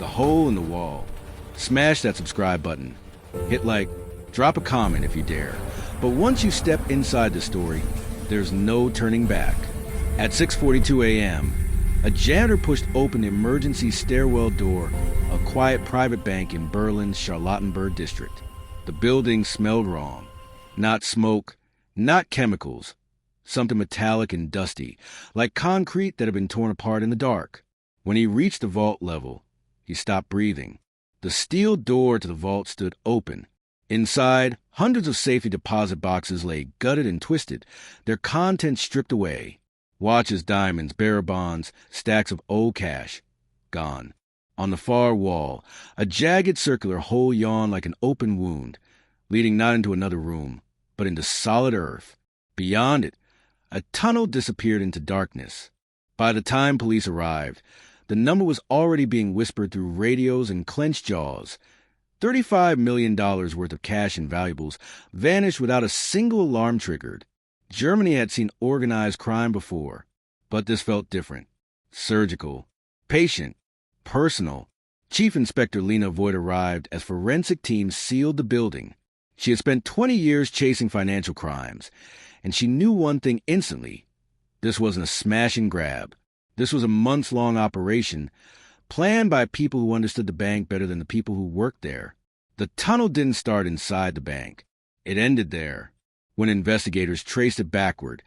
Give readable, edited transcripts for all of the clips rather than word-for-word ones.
the hole in the wall. Smash that subscribe button. Hit like, drop a comment if you dare. But once you step inside the story, there's no turning back. At 6:42 a.m., a janitor pushed open the emergency stairwell door of a quiet private bank in Berlin's Charlottenburg district. The building smelled wrong. Not smoke, not chemicals. Something metallic and dusty, like concrete that had been torn apart in the dark. When he reached the vault level, he stopped breathing. The steel door to the vault stood open. Inside, hundreds of safety deposit boxes lay gutted and twisted, their contents stripped away. Watches, diamonds, bearer bonds, stacks of old cash. Gone. On the far wall, a jagged circular hole yawned like an open wound, leading not into another room, but into solid earth. Beyond it, a tunnel disappeared into darkness. By the time police arrived, the number was already being whispered through radios and clenched jaws. $35 million worth of cash and valuables vanished without a single alarm triggered. Germany had seen organized crime before, but this felt different. Surgical, patient, personal. Chief Inspector Lena Voigt arrived as forensic teams sealed the building. She had spent 20 years chasing financial crimes, and she knew one thing instantly. This wasn't a smash and grab. This was a months-long operation, planned by people who understood the bank better than the people who worked there. The tunnel didn't start inside the bank. It ended there. When investigators traced it backward,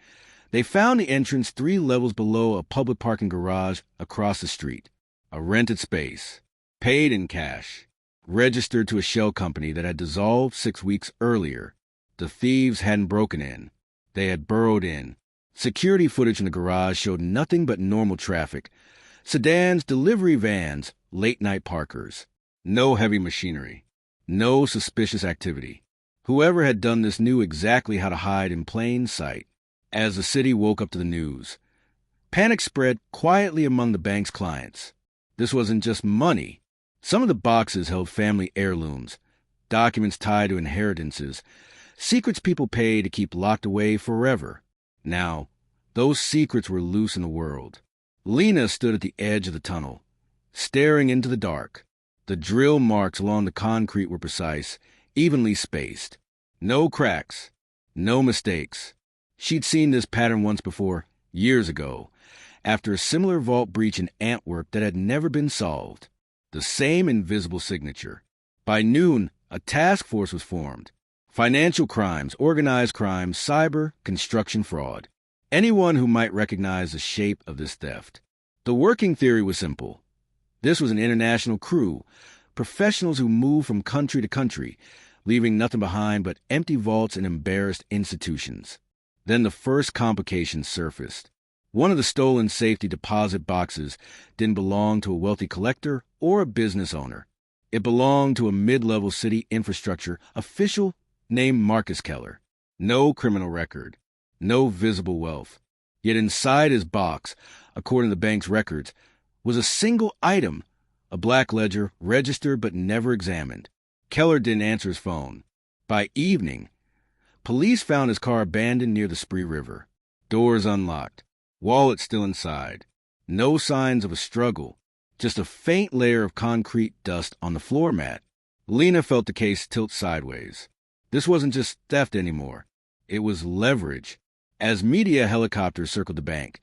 they found the entrance 3 levels below a public parking garage across the street. A rented space. Paid in cash. Registered to a shell company that had dissolved 6 weeks earlier. The thieves hadn't broken in. They had burrowed in. Security footage in the garage showed nothing but normal traffic. Sedans, delivery vans, late-night parkers. No heavy machinery. No suspicious activity. Whoever had done this knew exactly how to hide in plain sight. As the city woke up to the news, panic spread quietly among the bank's clients. This wasn't just money. Some of the boxes held family heirlooms, documents tied to inheritances, secrets people paid to keep locked away forever. Now, those secrets were loose in the world. Lena stood at the edge of the tunnel, staring into the dark. The drill marks along the concrete were precise, evenly spaced. No cracks, no mistakes. She'd seen this pattern once before, years ago, after a similar vault breach in Antwerp that had never been solved. The same invisible signature. By noon, a task force was formed. Financial crimes, organized crimes, cyber, construction fraud. Anyone who might recognize the shape of this theft. The working theory was simple. This was an international crew, professionals who moved from country to country, leaving nothing behind but empty vaults and embarrassed institutions. Then the first complication surfaced. One of the stolen safety deposit boxes didn't belong to a wealthy collector or a business owner. It belonged to a mid-level city infrastructure official named Marcus Keller. No criminal record. No visible wealth. Yet inside his box, according to the bank's records, was a single item, a black ledger registered but never examined. Keller didn't answer his phone. By evening, police found his car abandoned near the Spree River. Doors unlocked. Wallet still inside. No signs of a struggle. Just a faint layer of concrete dust on the floor mat. Lena felt the case tilt sideways. This wasn't just theft anymore. It was leverage. As media helicopters circled the bank,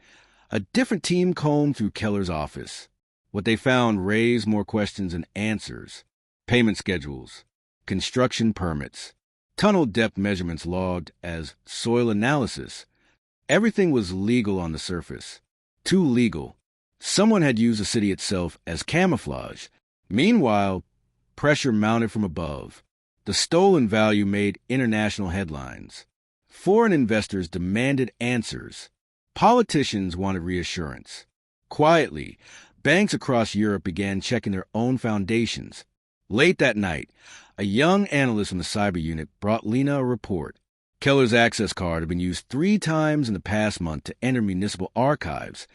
a different team combed through Keller's office. What they found raised more questions than answers. Payment schedules, construction permits, tunnel depth measurements logged as soil analysis. Everything was legal on the surface. Too legal. Someone had used the city itself as camouflage. Meanwhile, pressure mounted from above. The stolen value made international headlines. Foreign investors demanded answers. Politicians wanted reassurance. Quietly, banks across Europe began checking their own foundations. Late that night, a young analyst from the cyber unit brought Lena a report. Keller's access card had been used 3 times in the past month to enter municipal archives,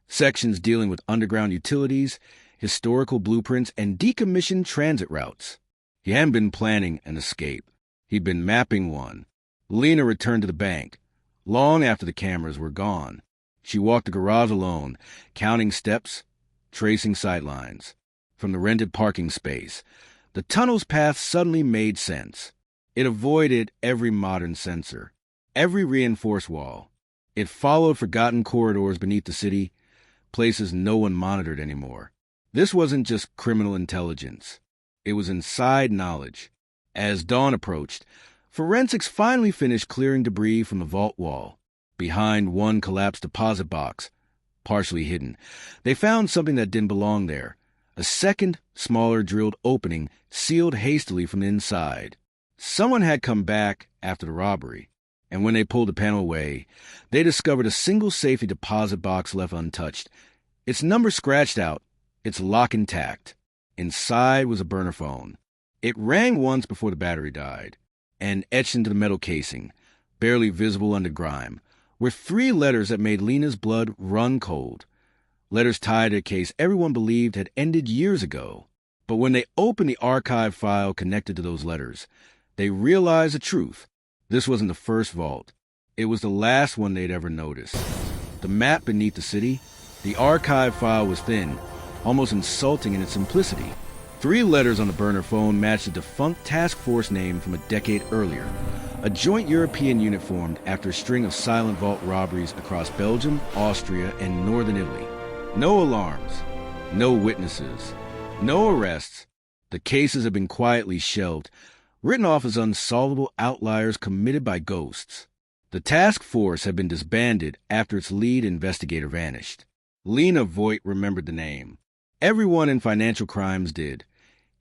sections dealing with underground utilities, historical blueprints, and decommissioned transit routes. He hadn't been planning an escape. He'd been mapping one. Lena returned to the bank, long after the cameras were gone. She walked the garage alone, counting steps, tracing sightlines. from the rented parking space, the tunnel's path suddenly made sense. It avoided every modern sensor, every reinforced wall. It followed forgotten corridors beneath the city, places no one monitored anymore. This wasn't just criminal intelligence. It was inside knowledge. As dawn approached, forensics finally finished clearing debris from the vault wall. Behind one collapsed deposit box, partially hidden, they found something that didn't belong there. A second, smaller drilled opening sealed hastily from the inside. Someone had come back after the robbery, and when they pulled the panel away, they discovered a single safety deposit box left untouched. Its number scratched out, its lock intact. Inside was a burner phone. It rang once before the battery died, and etched into the metal casing, barely visible under grime, were 3 letters that made Lena's blood run cold. Letters tied to a case everyone believed had ended years ago. But when they opened the archive file connected to those letters, they realized the truth. This wasn't the first vault. It was the last one they'd ever noticed. The map beneath the city, the archive file was thin, almost insulting in its simplicity. 3 letters on the burner phone matched a defunct task force name from a decade earlier, a joint European unit formed after a string of silent vault robberies across Belgium, Austria, and northern Italy. No alarms, no witnesses, no arrests. The cases have been quietly shelved, written off as unsolvable outliers committed by ghosts. The task force had been disbanded after its lead investigator vanished. Lena Voigt remembered the name. Everyone in financial crimes did,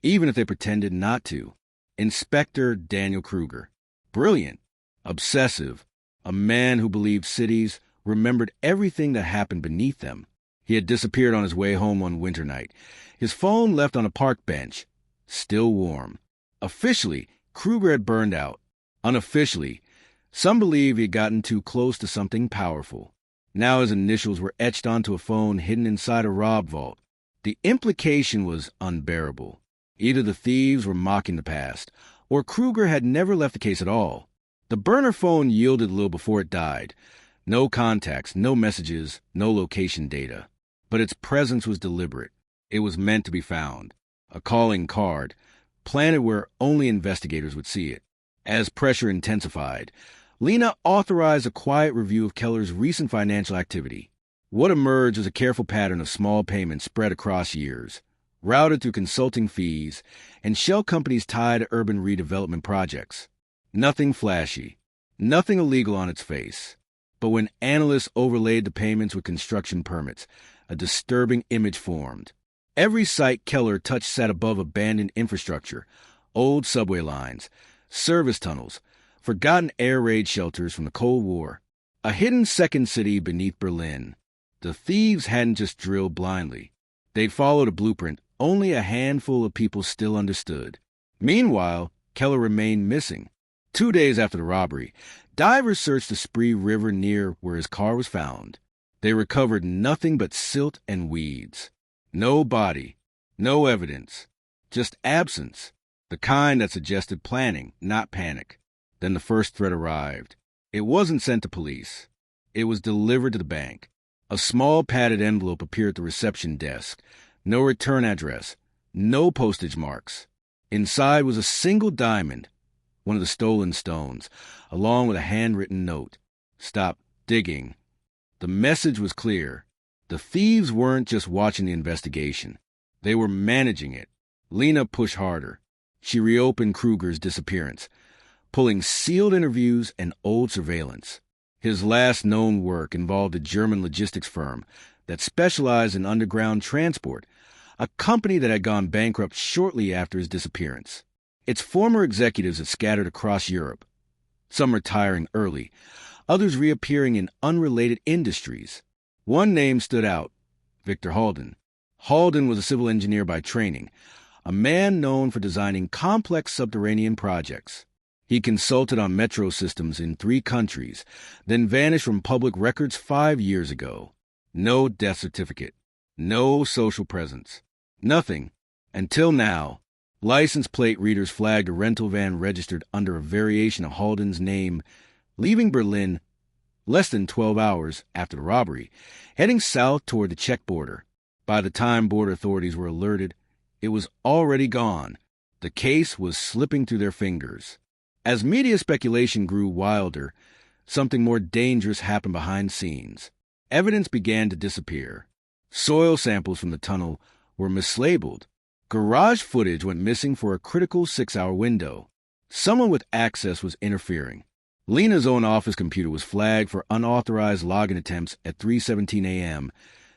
even if they pretended not to. Inspector Daniel Kruger. Brilliant, obsessive, a man who believed cities remembered everything that happened beneath them. He had disappeared on his way home one winter night, his phone left on a park bench, still warm. Officially, Kruger had burned out. Unofficially, some believe he had gotten too close to something powerful. Now his initials were etched onto a phone hidden inside a rob vault. The implication was unbearable. Either the thieves were mocking the past, or Kruger had never left the case at all. The burner phone yielded a little before it died. No contacts, no messages, no location data. But its presence was deliberate. It was meant to be found. A calling card, planted where only investigators would see it. As pressure intensified, Lena authorized a quiet review of Keller's recent financial activity. What emerged was a careful pattern of small payments spread across years, routed through consulting fees and shell companies tied to urban redevelopment projects. Nothing flashy, nothing illegal on its face. But when analysts overlaid the payments with construction permits, a disturbing image formed. Every site Keller touched sat above abandoned infrastructure, old subway lines, service tunnels, forgotten air raid shelters from the Cold War, a hidden second city beneath Berlin. The thieves hadn't just drilled blindly. They'd followed a blueprint only a handful of people still understood. Meanwhile, Keller remained missing. 2 days after the robbery, divers searched the Spree River near where his car was found. They recovered nothing but silt and weeds. No body, no evidence, just absence, the kind that suggested planning, not panic. Then the first threat arrived. It wasn't sent to police. It was delivered to the bank. A small padded envelope appeared at the reception desk. No return address, no postage marks. Inside was a single diamond, one of the stolen stones, along with a handwritten note. Stop digging. The message was clear. The thieves weren't just watching the investigation. They were managing it. Lena pushed harder. She reopened Kruger's disappearance, pulling sealed interviews and old surveillance. His last known work involved a German logistics firm that specialized in underground transport, a company that had gone bankrupt shortly after his disappearance. Its former executives had scattered across Europe, some retiring early, others reappearing in unrelated industries. One name stood out, Victor Halden. Halden was a civil engineer by training, a man known for designing complex subterranean projects. He consulted on metro systems in 3 countries, then vanished from public records 5 years ago. No death certificate, no social presence, nothing. Until now, license plate readers flagged a rental van registered under a variation of Halden's name, leaving Berlin less than 12 hours after the robbery, heading south toward the Czech border. By the time border authorities were alerted, It was already gone. The case was slipping through their fingers. As media speculation grew wilder, something more dangerous happened behind scenes. Evidence began to disappear. Soil samples from the tunnel were mislabeled. Garage footage went missing for a critical 6-hour window. Someone with access was interfering. Lena's own office computer was flagged for unauthorized login attempts at 3:17 a.m.,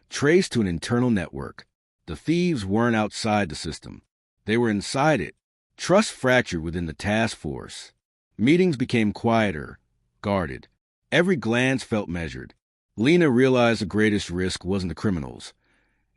traced to an internal network. The thieves weren't outside the system. They were inside it. Trust fractured within the task force. Meetings became quieter, guarded. Every glance felt measured. Lena realized the greatest risk wasn't the criminals.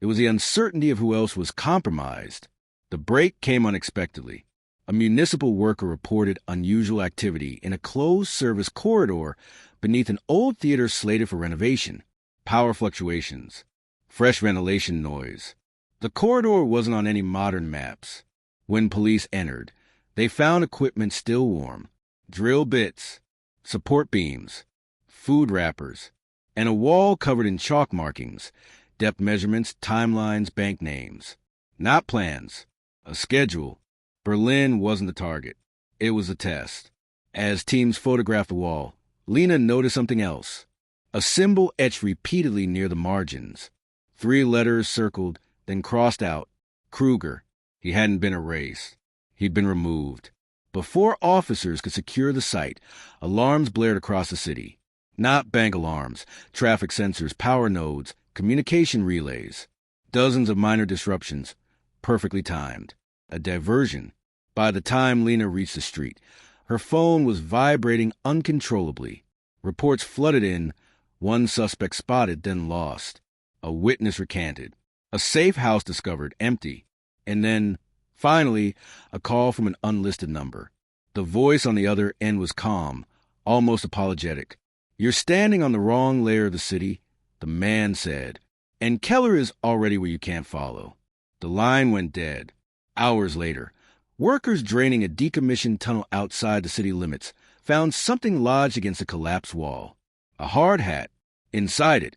It was the uncertainty of who else was compromised. The break came unexpectedly. A municipal worker reported unusual activity in a closed-service corridor beneath an old theater slated for renovation. Power fluctuations. Fresh ventilation noise. The corridor wasn't on any modern maps. When police entered, they found equipment still warm. Drill bits, support beams, food wrappers, and a wall covered in chalk markings, depth measurements, timelines, bank names. Not plans. A schedule. Berlin wasn't the target. It was a test. As teams photographed the wall, Lena noticed something else. A symbol etched repeatedly near the margins. 3 letters circled, then crossed out. Kruger. He hadn't been erased. He'd been removed. Before officers could secure the site, alarms blared across the city. Not bank alarms, traffic sensors, power nodes, communication relays. Dozens of minor disruptions, perfectly timed. A diversion. By the time Lena reached the street, her phone was vibrating uncontrollably. Reports flooded in, one suspect spotted, then lost. A witness recanted. A safe house discovered, empty. And then, finally, a call from an unlisted number. The voice on the other end was calm, almost apologetic. "You're standing on the wrong layer of the city," the man said. "And Keller is already where you can't follow." The line went dead. Hours later, workers draining a decommissioned tunnel outside the city limits found something lodged against a collapsed wall. A hard hat. Inside it,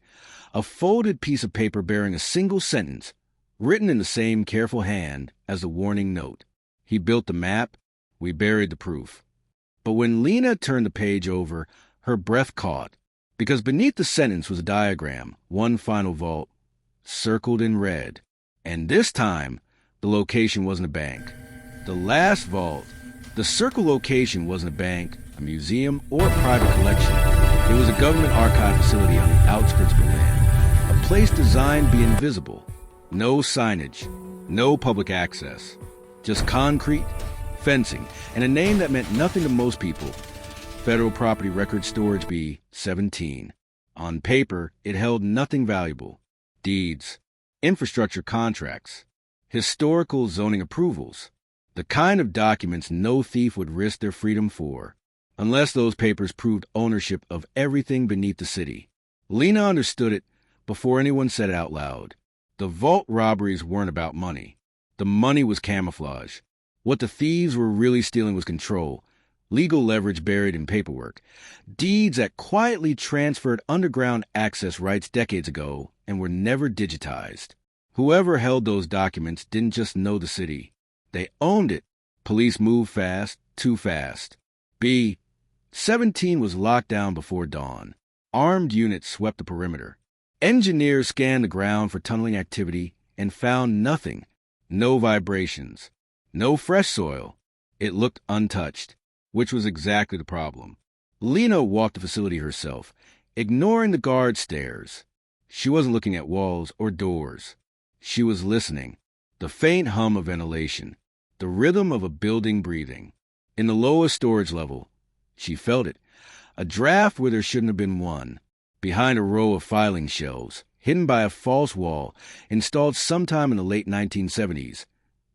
a folded piece of paper bearing a single sentence, written in the same careful hand as the warning note. "He built the map. We buried the proof." But when Lena turned the page over, her breath caught, because beneath the sentence was a diagram, one final vault, circled in red. And this time, the location wasn't a bank. The last vault, the circle location wasn't a bank, a museum, or a private collection. It was a government archive facility on the outskirts of Berlin, a place designed to be invisible. No signage, no public access, just concrete, fencing, and a name that meant nothing to most people. Federal Property Record Storage B 17. On paper, it held nothing valuable. Deeds, infrastructure contracts, historical zoning approvals, the kind of documents no thief would risk their freedom for, unless those papers proved ownership of everything beneath the city. Lena understood it before anyone said it out loud. The vault robberies weren't about money. The money was camouflage. What the thieves were really stealing was control, legal leverage buried in paperwork, deeds that quietly transferred underground access rights decades ago and were never digitized. Whoever held those documents didn't just know the city. They owned it. Police moved fast, too fast. B 17 was locked down before dawn. Armed units swept the perimeter. Engineers scanned the ground for tunneling activity and found nothing. No vibrations. No fresh soil. It looked untouched, which was exactly the problem. Lena walked the facility herself, ignoring the guard stares. She wasn't looking at walls or doors. She was listening. The faint hum of ventilation. The rhythm of a building breathing. In the lowest storage level, she felt it. A draft where there shouldn't have been one. Behind a row of filing shelves, hidden by a false wall, installed sometime in the late 1970s,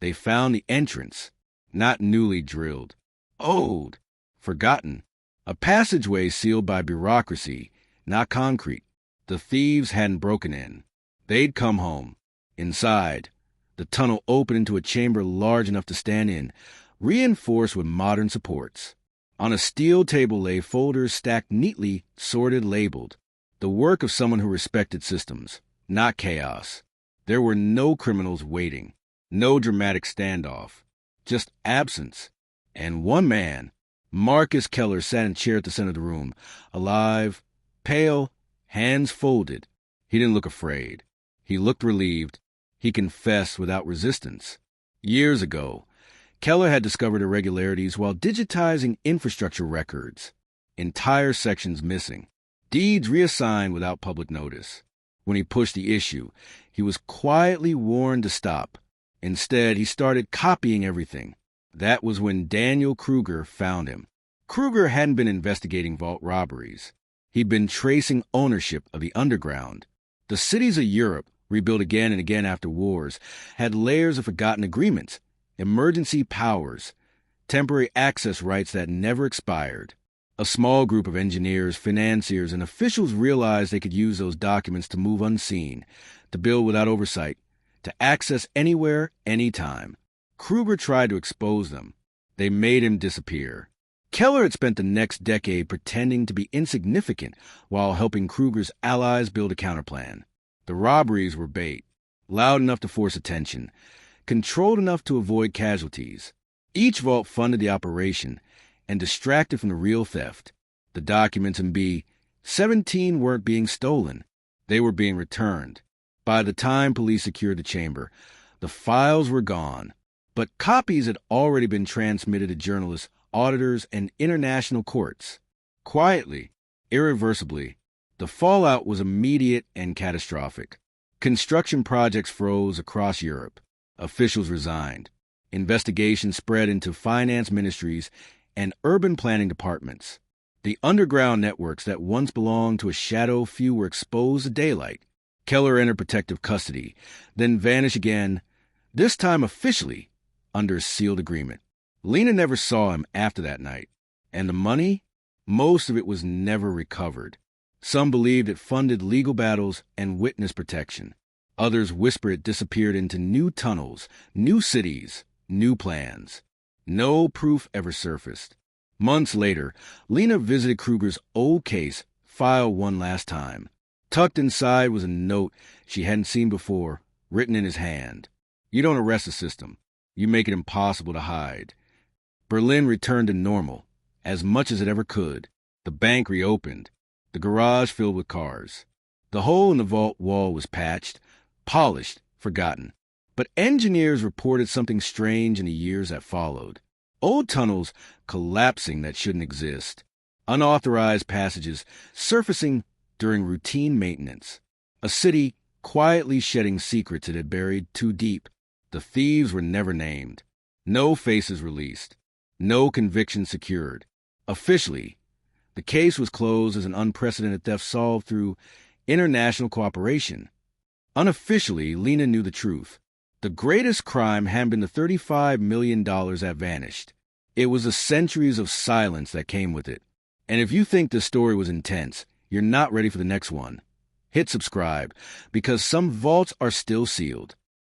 they found the entrance, not newly drilled. Old. Forgotten. A passageway sealed by bureaucracy, not concrete. The thieves hadn't broken in. They'd come home. Inside, the tunnel opened into a chamber large enough to stand in, reinforced with modern supports. On a steel table lay folders stacked neatly, sorted, labeled. The work of someone who respected systems, not chaos. There were no criminals waiting. No dramatic standoff, just absence. And one man, Marcus Keller, sat in a chair at the center of the room, alive, pale, hands folded. He didn't look afraid. He looked relieved. He confessed without resistance. Years ago, Keller had discovered irregularities while digitizing infrastructure records. Entire sections missing. Deeds reassigned without public notice. When he pushed the issue, he was quietly warned to stop. Instead, he started copying everything. That was when Daniel Kruger found him. Kruger hadn't been investigating vault robberies. He'd been tracing ownership of the underground. The cities of Europe, rebuilt again and again after wars, had layers of forgotten agreements, emergency powers, temporary access rights that never expired. A small group of engineers, financiers, and officials realized they could use those documents to move unseen, to build without oversight, to access anywhere, anytime. Kruger tried to expose them. They made him disappear. Keller had spent the next decade pretending to be insignificant while helping Kruger's allies build a counterplan. The robberies were bait, loud enough to force attention, controlled enough to avoid casualties. Each vault funded the operation and distracted from the real theft. The documents in B-17 weren't being stolen. They were being returned. By the time police secured the chamber, the files were gone. But copies had already been transmitted to journalists, auditors, and international courts. Quietly, irreversibly, the fallout was immediate and catastrophic. Construction projects froze across Europe. Officials resigned. Investigations spread into finance ministries and urban planning departments. The underground networks that once belonged to a shadow few were exposed to daylight. Keller entered protective custody, then vanished again, this time officially, under a sealed agreement. Lena never saw him after that night. And the money? Most of it was never recovered. Some believed it funded legal battles and witness protection. Others whispered it disappeared into new tunnels, new cities, new plans. No proof ever surfaced. Months later, Lena visited Kruger's old case, file one last time. Tucked inside was a note she hadn't seen before, written in his hand. You don't arrest the system. You make it impossible to hide. Berlin returned to normal, as much as it ever could. The bank reopened. The garage filled with cars. The hole in the vault wall was patched, polished, forgotten. But engineers reported something strange in the years that followed. Old tunnels collapsing that shouldn't exist. Unauthorized passages surfacing during routine maintenance. A city quietly shedding secrets it had buried too deep. The thieves were never named. No faces released. No convictions secured. Officially, the case was closed as an unprecedented theft solved through international cooperation. Unofficially, Lena knew the truth. The greatest crime hadn't been the $35 million that vanished. It was the centuries of silence that came with it. And if you think this story was intense, you're not ready for the next one. Hit subscribe, because some vaults are still sealed.